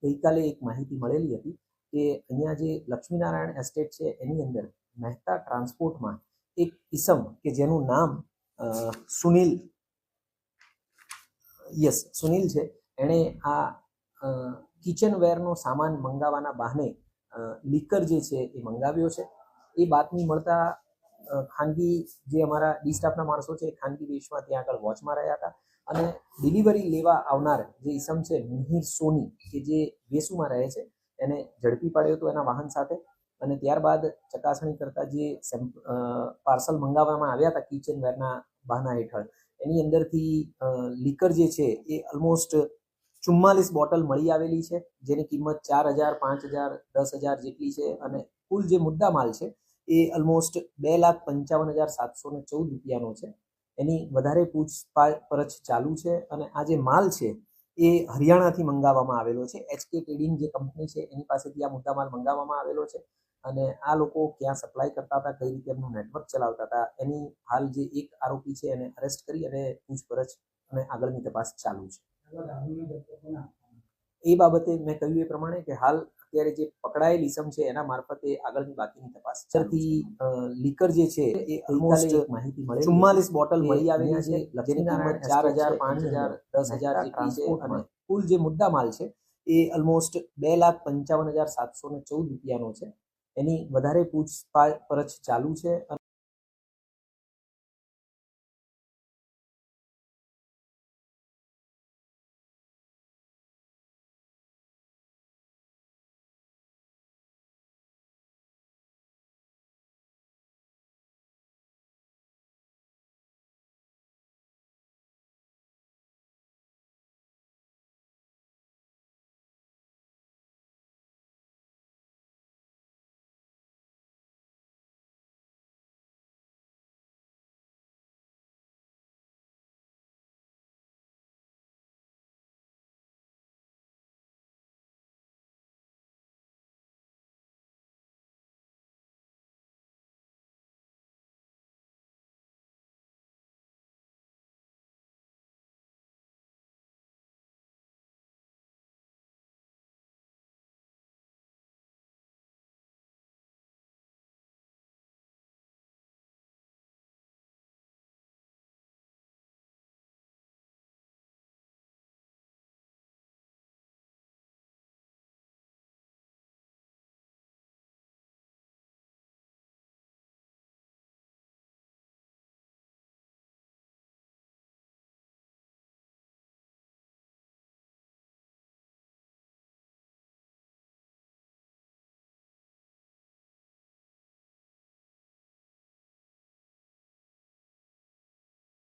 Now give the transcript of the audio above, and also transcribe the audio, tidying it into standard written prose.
ગઈકાલે એક માહિતી મળેલી હતી કે અહીંયા જે લક્ષ્મીનારાયણ એસ્ટેટ છે એની અંદર મહેતા ટ્રાન્સપોર્ટમાં એક ઇસમ કે જેનું નામ સુનિલ છે, એણે આ કિચનવેરનો સામાન મંગાવવાના બહાને લીકર જે છે એ મંગાવ્યો છે. એ બાતમી મળતા ખાનગી જે અમારા ડી સ્ટાફના માણસો છે ખાનગી દેશમાં ત્યાં આગળ વોચમાં રહ્યા હતા અને ડિલિવરી લેવા આવનાર જે ઇસમ છે મિહિર સોની કે જે વેસુમાં રહે છે એને ઝડપી પાડ્યો હતો એના વાહન સાથે. અને ત્યારબાદ ચકાસણી કરતા જે પાર્સલ મંગાવવામાં આવ્યા હતા કિચનવેરના બહાના હેઠળ એની અંદરથી લીકર જે છે એ ઓલમોસ્ટ 44 બોટલ મળી આવેલી છે, જેની કિંમત 4,000, 5,000, 10,000 જેટલી છે અને કુલ જે મુદ્દા માલ છે એ ઓલમોસ્ટ 2,55,714 રૂપિયાનો છે. એની વધારે પૂછપરછ ચાલુ છે અને આ જે માલ છે એ હરિયાણાથી મંગાવવામાં આવેલો છે. એચકે ટ્રેડિંગ જે કંપની છે એની પાસેથી આ મુદ્દા માલ મંગાવવામાં આવેલો છે અને આ લોકો ક્યાં સપ્લાય કરતા હતા, કઈ રીતે એમનું નેટવર્ક ચલાવતા હતા, એની હાલ જે એક આરોપી છે એને અરેસ્ટ કરી અને પૂછપરછ અને આગળની તપાસ ચાલુ છે. એ બાબતે મેં કહ્યું એ પ્રમાણે કે હાલ અત્યારે જે પકડાયેલ ઇસમ છે એના મારફતે આગળની બાકીની તપાસ થી લીકર જે છે એ ઓલમોસ્ટ માહિતી મળે 44 બોટલ મળી આવેલી છે, જેની કિંમત 4,000, 5,000, 10,000 જેટલી છે અને કુલ જે મુદ્દા માલ છે એ ઓલમોસ્ટ 2,55,714 રૂપિયાનો છે. એની વધારે પૂછપરછ ચાલુ છે.